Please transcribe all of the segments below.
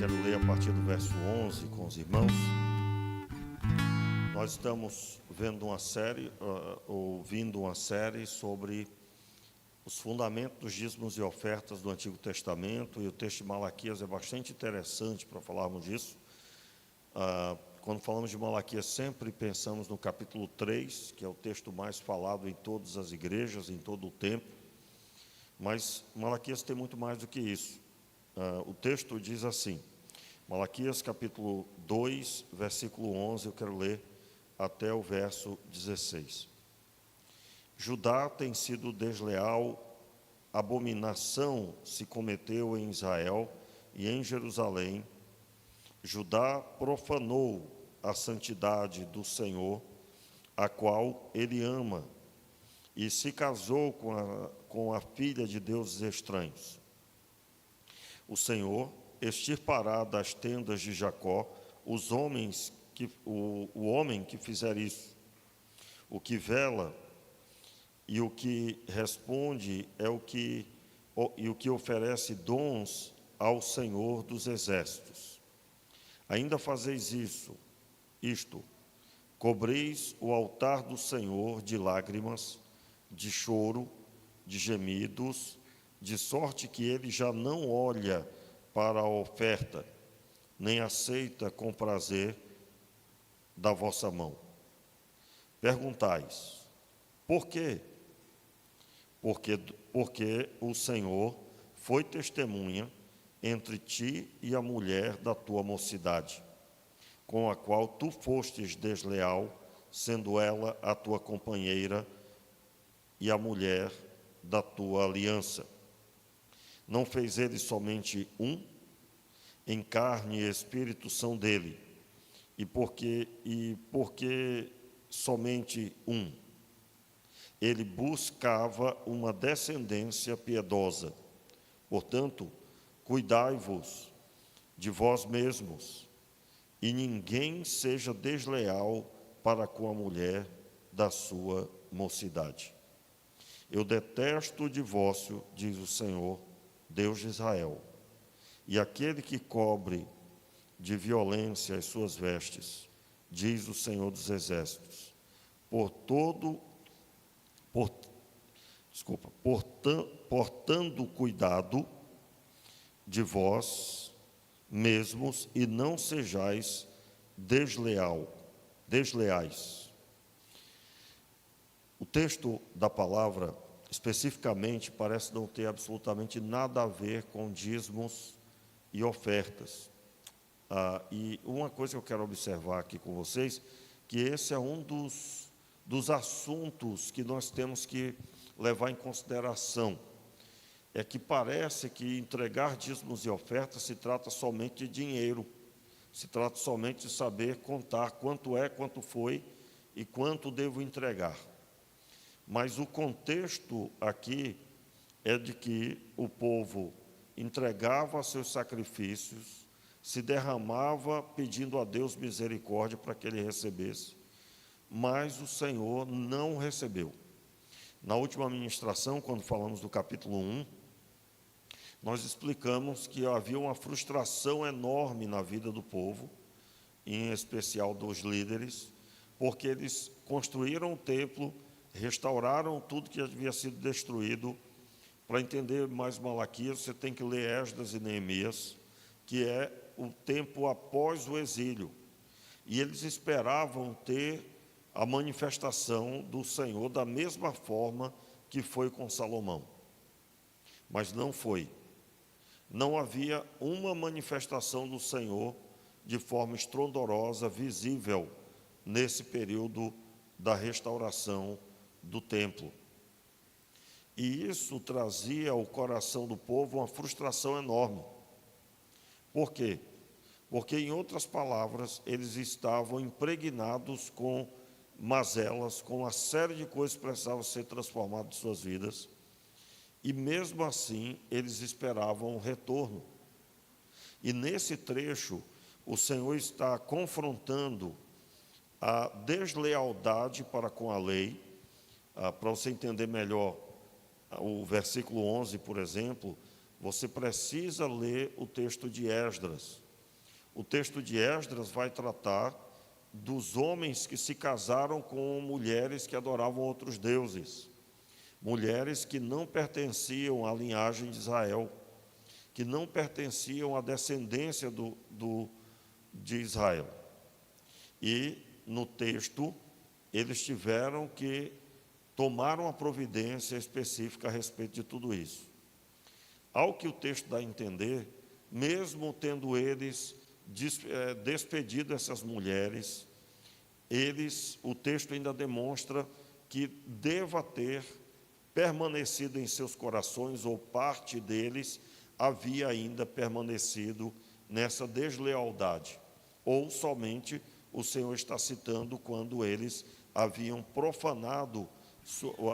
quero ler a partir do verso 11 com os irmãos. Nós estamos vendo uma série, ouvindo uma série sobre os fundamentos dos dízimos e ofertas do Antigo Testamento, e o texto de Malaquias é bastante interessante para falarmos disso. Quando falamos de Malaquias, sempre pensamos no capítulo 3, que é o texto mais falado em todas as igrejas, em todo o tempo, mas Malaquias tem muito mais do que isso. O texto diz assim, Malaquias capítulo 2, versículo 11, eu quero ler até o verso 16. Judá tem sido desleal, abominação se cometeu em Israel e em Jerusalém. Judá profanou a santidade do Senhor, a qual ele ama, e se casou com a filha de deuses estranhos. O Senhor extirpará das tendas de Jacó o homem que fizer isso. O que vela e o que responde e o que oferece dons ao Senhor dos exércitos. Ainda fazeis isto, cobreis o altar do Senhor de lágrimas, de choro, de gemidos, de sorte que ele já não olha para a oferta, nem aceita com prazer da vossa mão. Perguntais, por quê? Porque o Senhor foi testemunha entre ti e a mulher da tua mocidade, com a qual tu fostes desleal, sendo ela a tua companheira e a mulher da tua aliança. Não fez ele somente um? Em carne e espírito são dele. E porque somente um? Ele buscava uma descendência piedosa. Portanto, cuidai-vos de vós mesmos, e ninguém seja desleal para com a mulher da sua mocidade. Eu detesto o divórcio, diz o Senhor, Deus de Israel, e aquele que cobre de violência as suas vestes, diz o Senhor dos exércitos, portando cuidado de vós mesmos e não sejais desleais. O texto da palavra, especificamente, parece não ter absolutamente nada a ver com dízimos e ofertas. E uma coisa que eu quero observar aqui com vocês, que esse é um dos assuntos que nós temos que levar em consideração. É que parece que entregar dízimos e ofertas se trata somente de dinheiro, se trata somente de saber contar quanto é, quanto foi e quanto devo entregar. Mas o contexto aqui é de que o povo entregava seus sacrifícios, se derramava pedindo a Deus misericórdia para que ele recebesse, mas o Senhor não recebeu. Na última ministração, quando falamos do capítulo 1, nós explicamos que havia uma frustração enorme na vida do povo, em especial dos líderes, porque eles construíram o templo, restauraram tudo que havia sido destruído. Para entender mais Malaquias, você tem que ler Esdras e Neemias, que é o tempo após o exílio. E eles esperavam ter a manifestação do Senhor da mesma forma que foi com Salomão. Mas não foi. Não havia uma manifestação do Senhor de forma estrondorosa, visível, nesse período da restauração do templo. E isso trazia ao coração do povo uma frustração enorme. Por quê? Porque, em outras palavras, eles estavam impregnados com mazelas, com uma série de coisas que precisavam ser transformadas em suas vidas, e mesmo assim eles esperavam um retorno. E nesse trecho, o Senhor está confrontando a deslealdade para com a lei. Para você entender melhor o versículo 11, por exemplo, você precisa ler o texto de Esdras, O texto de Esdras vai tratar dos homens que se casaram com mulheres que adoravam outros deuses, mulheres que não pertenciam à linhagem de Israel, que não pertenciam à descendência de Israel. E, no texto, eles tiveram que tomar uma providência específica a respeito de tudo isso. Ao que o texto dá a entender, mesmo tendo eles despedido essas mulheres, o texto ainda demonstra que deva ter permanecido em seus corações, ou parte deles havia ainda permanecido nessa deslealdade, ou somente o Senhor está citando quando eles haviam profanado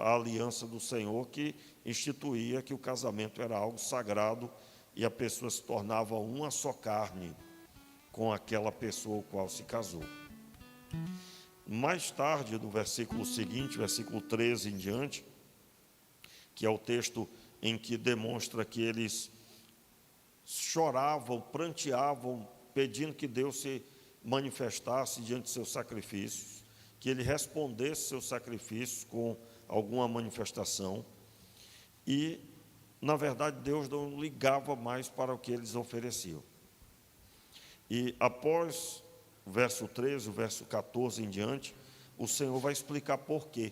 a aliança do Senhor, que instituía que o casamento era algo sagrado e a pessoa se tornava uma só carne com aquela pessoa com a qual se casou. Mais tarde, no versículo seguinte, versículo 13 em diante, que é o texto em que demonstra que eles choravam, pranteavam, pedindo que Deus se manifestasse diante de seus sacrifícios, que ele respondesse seus sacrifícios com alguma manifestação, e, na verdade, Deus não ligava mais para o que eles ofereciam. E após o verso 13, o verso 14 em diante, o Senhor vai explicar por quê.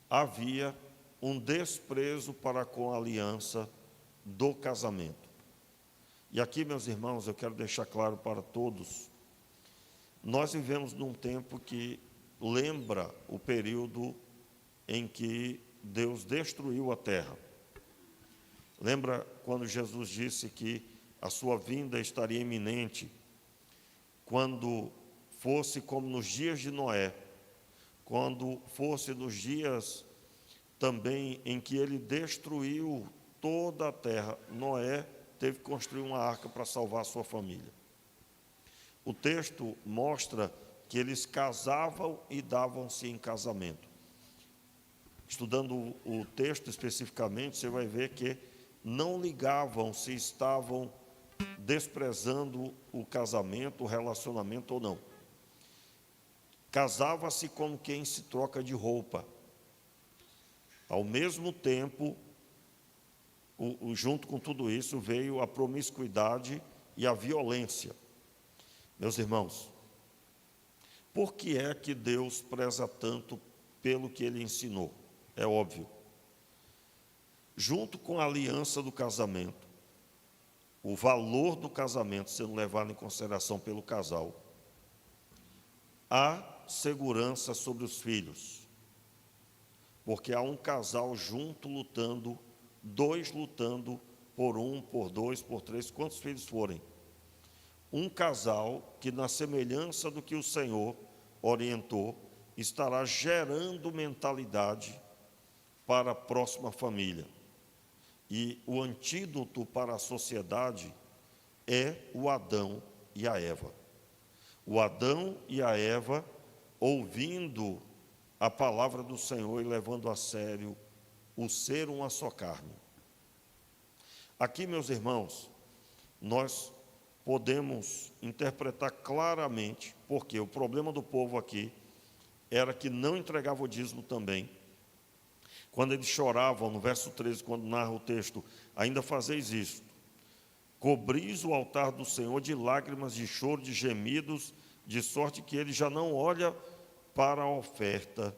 Havia um desprezo para com a aliança do casamento. E aqui, meus irmãos, eu quero deixar claro para todos, nós vivemos num tempo que lembra o período em que Deus destruiu a terra. Lembra quando Jesus disse que a sua vinda estaria iminente, quando fosse como nos dias de Noé, quando fosse nos dias também em que ele destruiu toda a terra. Noé teve que construir uma arca para salvar a sua família. O texto mostra que eles casavam e davam-se em casamento. Estudando o texto especificamente, você vai ver que não ligavam se estavam desprezando o casamento, o relacionamento ou não. Casava-se como quem se troca de roupa. Ao mesmo tempo, junto com tudo isso, veio a promiscuidade e a violência. Meus irmãos, por que é que Deus preza tanto pelo que Ele ensinou? É óbvio. Junto com a aliança do casamento, o valor do casamento sendo levado em consideração pelo casal, há segurança sobre os filhos, porque há um casal junto lutando, dois lutando por um, por dois, por três, quantos filhos forem. Um casal que, na semelhança do que o Senhor orientou, estará gerando mentalidade para a próxima família. E o antídoto para a sociedade é o Adão e a Eva. O Adão e a Eva ouvindo a palavra do Senhor e levando a sério o ser uma só carne. Aqui, meus irmãos, nós podemos interpretar claramente, porque o problema do povo aqui era que não entregava o dízimo também. Quando eles choravam, no verso 13, quando narra o texto, ainda fazeis isto: cobris o altar do Senhor de lágrimas, de choro, de gemidos, de sorte que ele já não olha para a oferta.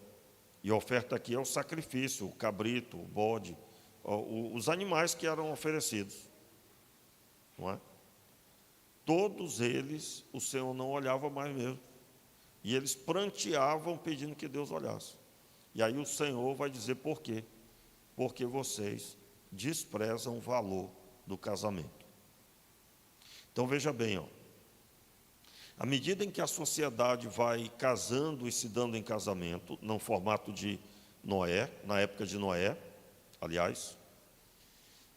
E a oferta aqui é o sacrifício, o cabrito, o bode, os animais que eram oferecidos. Não é? Todos eles, o Senhor não olhava mais mesmo. E eles pranteavam pedindo que Deus olhasse. E aí o Senhor vai dizer por quê? Porque vocês desprezam o valor do casamento. Então veja bem, à medida em que a sociedade vai casando e se dando em casamento, no formato de Noé, na época de Noé, aliás,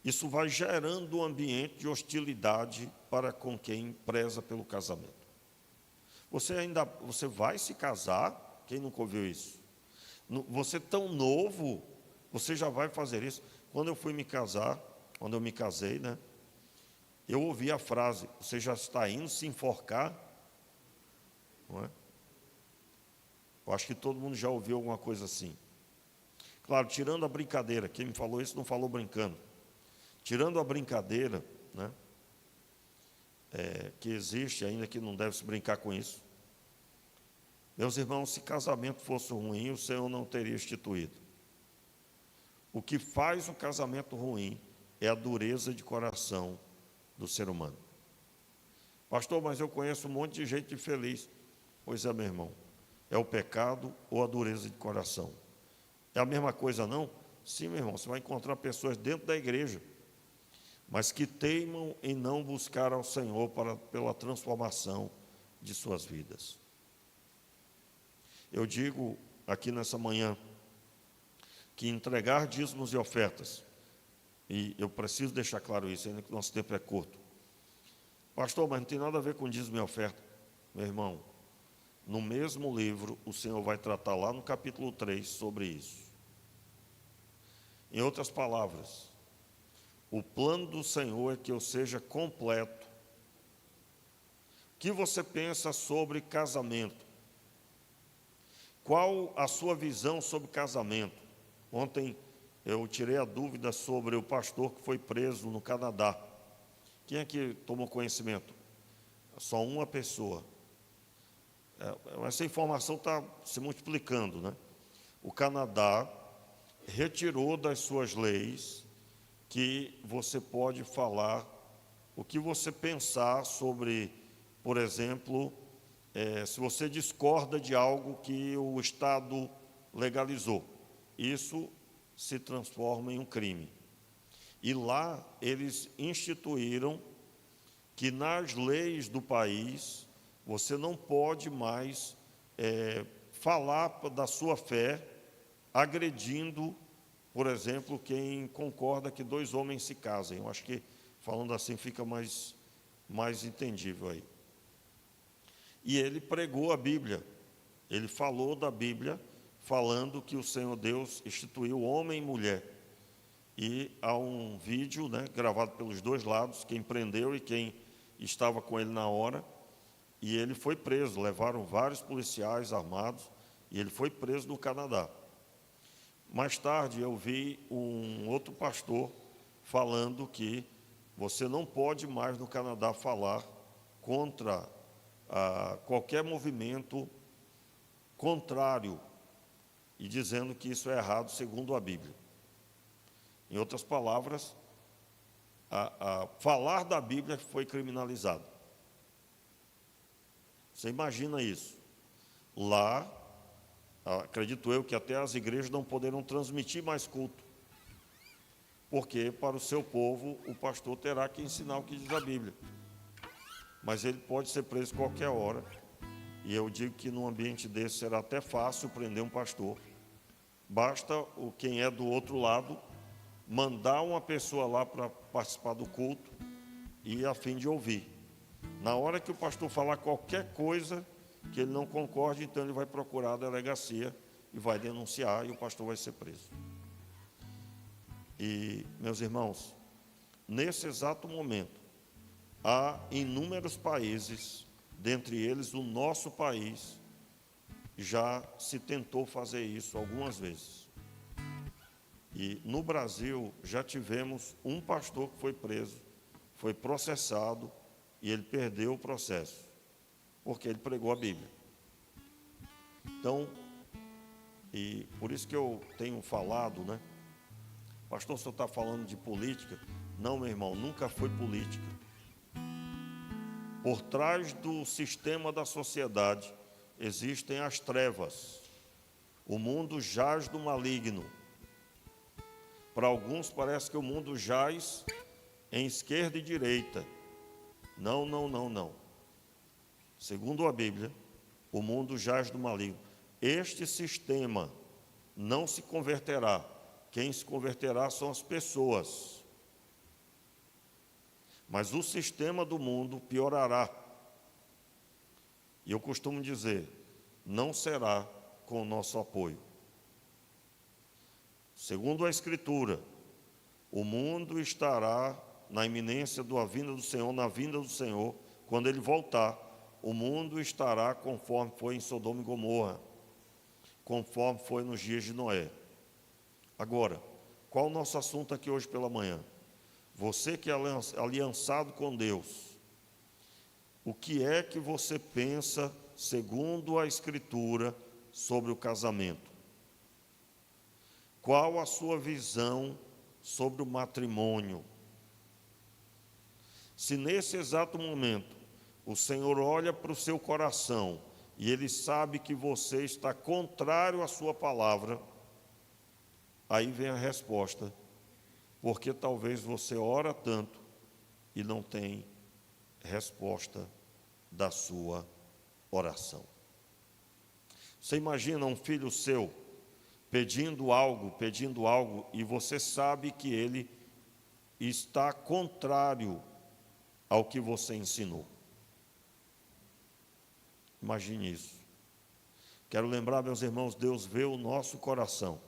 isso vai gerando um ambiente de hostilidade para com quem preza pelo casamento. Você vai se casar? Quem nunca ouviu isso? Você tão novo, você já vai fazer isso? Quando eu me casei, né? Eu ouvi a frase: você já está indo se enforcar? Não é? Eu acho que todo mundo já ouviu alguma coisa assim. Claro, tirando a brincadeira, quem me falou isso não falou brincando. Tirando a brincadeira, né, que existe, ainda que não deve se brincar com isso. Meus irmãos, se casamento fosse ruim, o Senhor não teria instituído. O que faz o casamento ruim é a dureza de coração do ser humano. Pastor, mas eu conheço um monte de gente infeliz. Pois é, meu irmão, é o pecado ou a dureza de coração. É a mesma coisa, não? Sim, meu irmão, você vai encontrar pessoas dentro da igreja, mas que teimam em não buscar ao Senhor pela transformação de suas vidas. Eu digo aqui nessa manhã que entregar dízimos e ofertas, e eu preciso deixar claro isso, ainda que o nosso tempo é curto. Pastor, mas não tem nada a ver com dízimo e oferta. Meu irmão, no mesmo livro, o Senhor vai tratar lá no capítulo 3 sobre isso. Em outras palavras, o plano do Senhor é que eu seja completo. O que você pensa sobre casamento? Qual a sua visão sobre casamento? Ontem eu tirei a dúvida sobre o pastor que foi preso no Canadá. Quem é que tomou conhecimento? Só uma pessoa. Essa informação está se multiplicando, né? O Canadá retirou das suas leis que você pode falar o que você pensar sobre, por exemplo, se você discorda de algo que o Estado legalizou. Isso se transforma em um crime. E lá eles instituíram que nas leis do país você não pode mais falar da sua fé agredindo, por exemplo, quem concorda que dois homens se casem. Eu acho que, falando assim, fica mais entendível aí. E ele pregou a Bíblia, ele falou da Bíblia, falando que o Senhor Deus instituiu homem e mulher. E há um vídeo, né, gravado pelos dois lados, quem prendeu e quem estava com ele na hora, e ele foi preso. Levaram vários policiais armados, e ele foi preso no Canadá. Mais tarde eu vi um outro pastor falando que você não pode mais no Canadá falar contra qualquer movimento contrário e dizendo que isso é errado segundo a Bíblia. Em outras palavras, falar da Bíblia foi criminalizado. Você imagina isso? Lá, acredito eu que até as igrejas não poderão transmitir mais culto, porque para o seu povo o pastor terá que ensinar o que diz a Bíblia. Mas ele pode ser preso qualquer hora, e eu digo que num ambiente desse será até fácil prender um pastor. Basta quem é do outro lado mandar uma pessoa lá para participar do culto e a fim de ouvir. Na hora que o pastor falar qualquer coisa que ele não concorde, então ele vai procurar a delegacia e vai denunciar, e o pastor vai ser preso. E, meus irmãos, nesse exato momento, há inúmeros países, dentre eles o nosso país, já se tentou fazer isso algumas vezes. E no Brasil já tivemos um pastor que foi preso, foi processado e ele perdeu o processo, porque ele pregou a Bíblia. Então, e por isso que eu tenho falado, né? Pastor, o senhor está falando de política? Não, meu irmão, nunca foi política. Por trás do sistema da sociedade existem as trevas. O mundo jaz do maligno. Para alguns parece que o mundo jaz em esquerda e direita. Não, não, não, não. Segundo a Bíblia, o mundo jaz do maligno. Este sistema não se converterá. Quem se converterá são as pessoas. Mas o sistema do mundo piorará. E eu costumo dizer, não será com o nosso apoio. Segundo a Escritura, o mundo estará na iminência da vinda do Senhor, na vinda do Senhor, quando Ele voltar, o mundo estará conforme foi em Sodoma e Gomorra, conforme foi nos dias de Noé. Agora, qual o nosso assunto aqui hoje pela manhã? Você que é aliançado com Deus, o que é que você pensa, segundo a Escritura, sobre o casamento? Qual a sua visão sobre o matrimônio? Se nesse exato momento o Senhor olha para o seu coração e Ele sabe que você está contrário à sua palavra, aí vem a resposta, porque talvez você ora tanto e não tem resposta da sua oração. Você imagina um filho seu pedindo algo, e você sabe que ele está contrário ao que você ensinou. Imagine isso. Quero lembrar, meus irmãos, Deus vê o nosso coração.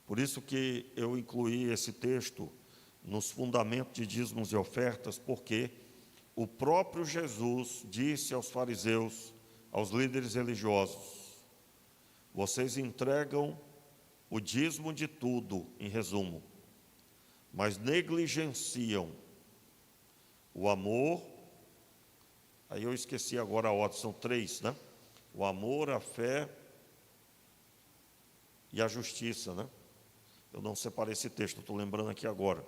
Por isso que eu incluí esse texto nos fundamentos de dízimos e ofertas, porque o próprio Jesus disse aos fariseus, aos líderes religiosos: vocês entregam o dízimo de tudo, em resumo, mas negligenciam o amor. Aí eu esqueci agora a ordem, são 3, né? O amor, a fé e a justiça, né? Eu não separei esse texto, estou lembrando aqui agora.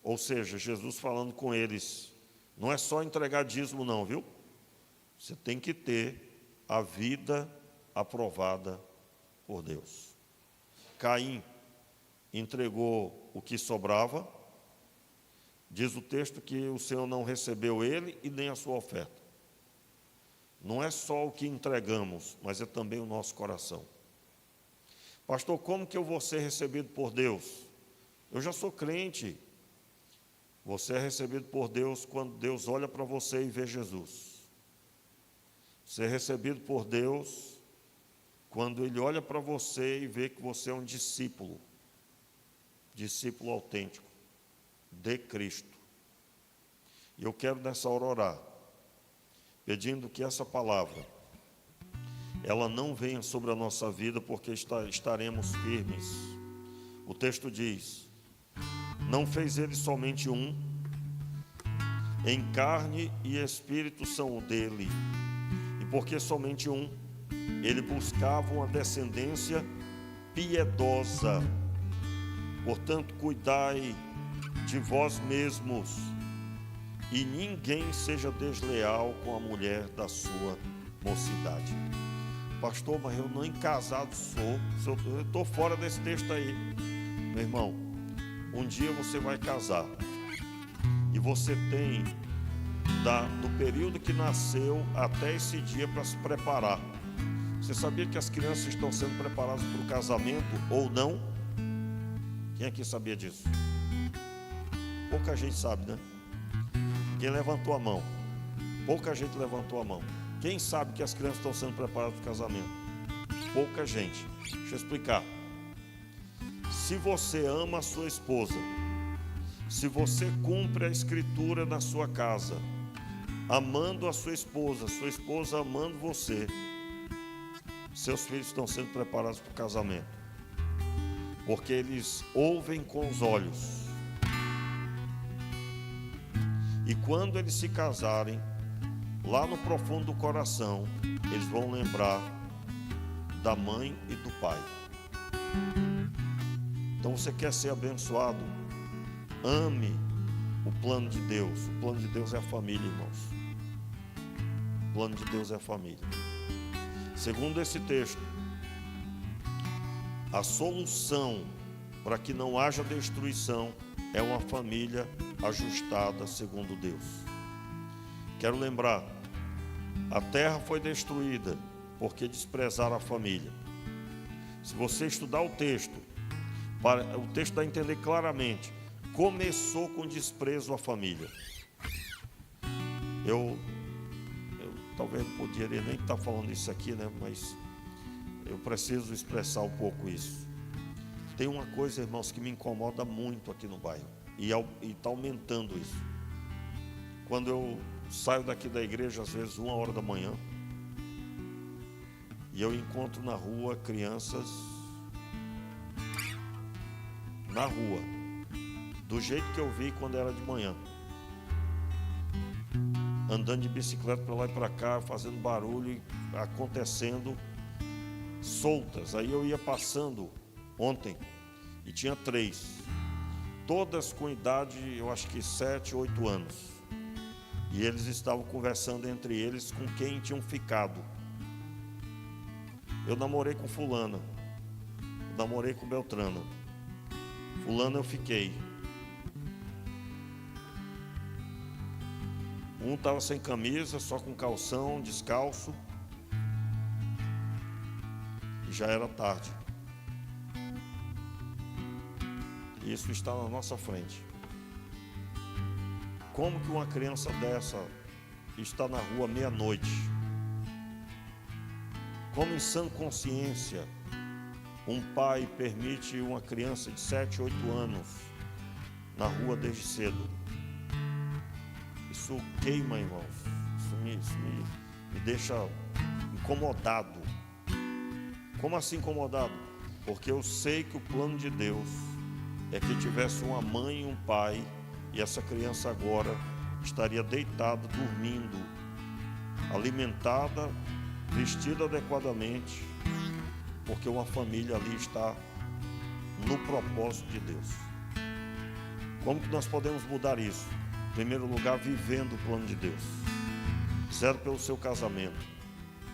Ou seja, Jesus falando com eles, não é só entregar dízimo não, viu? Você tem que ter a vida aprovada por Deus. Caim entregou o que sobrava. Diz o texto que o Senhor não recebeu ele e nem a sua oferta. Não é só o que entregamos, mas é também o nosso coração. Pastor, como que eu vou ser recebido por Deus? Eu já sou crente. Você é recebido por Deus quando Deus olha para você e vê Jesus. Você é recebido por Deus quando Ele olha para você e vê que você é um discípulo autêntico de Cristo. E eu quero nessa hora orar, pedindo que essa palavra, ela não venha sobre a nossa vida, porque estaremos firmes. O texto diz: não fez Ele somente um, em carne e espírito são o dele, e porque somente um, Ele buscava uma descendência piedosa. Portanto, cuidai de vós mesmos, e ninguém seja desleal com a mulher da sua mocidade. Pastor, mas eu nem casado sou, eu estou fora desse texto aí. Meu irmão, um dia você vai casar, e você tem do período que nasceu até esse dia para se preparar. Você sabia que as crianças estão sendo preparadas para o casamento ou não? Quem aqui sabia disso? Pouca gente sabe, né? Quem levantou a mão? Pouca gente levantou a mão. Quem sabe que as crianças estão sendo preparadas para o casamento? Pouca gente. Deixa eu explicar. Se você ama a sua esposa, se você cumpre a escritura na sua casa, amando a sua esposa amando você, seus filhos estão sendo preparados para o casamento, porque eles ouvem com os olhos, e quando eles se casarem, lá no profundo do coração, eles vão lembrar da mãe e do pai. Então você quer ser abençoado? Ame o plano de Deus. O plano de Deus é a família, irmãos. O plano de Deus é a família. Segundo esse texto, a solução para que não haja destruição é uma família ajustada segundo Deus. Quero lembrar, a terra foi destruída porque desprezaram a família. Se você estudar o texto dá a entender claramente, começou com desprezo à família. Eu talvez não poderia nem estar falando isso aqui, né? Mas eu preciso expressar um pouco isso. Tem uma coisa, irmãos, que me incomoda muito aqui no bairro, e está aumentando isso. Quando eu saio daqui da igreja, às vezes 1h da manhã, e eu encontro na rua crianças, na rua, do jeito que eu vi quando era de manhã, andando de bicicleta para lá e para cá, fazendo barulho e acontecendo, soltas. Aí eu ia passando ontem e tinha 3, todas com idade, eu acho que 7, 8 anos, e eles estavam conversando entre eles com quem tinham ficado. Eu namorei com fulana, namorei com Beltrana, fulana eu fiquei. Um estava sem camisa, só com calção, descalço, e já era tarde. Isso está na nossa frente. Como que uma criança dessa está na rua meia-noite? Como em sã consciência um pai permite uma criança de 7, 8 anos na rua desde cedo? Isso queima, irmãos. Isso me deixa incomodado. Como assim incomodado? Porque eu sei que o plano de Deus é que tivesse uma mãe e um pai, e essa criança agora estaria deitada, dormindo, alimentada, vestida adequadamente, porque uma família ali está no propósito de Deus. Como que nós podemos mudar isso? Em primeiro lugar, vivendo o plano de Deus. Zero pelo seu casamento.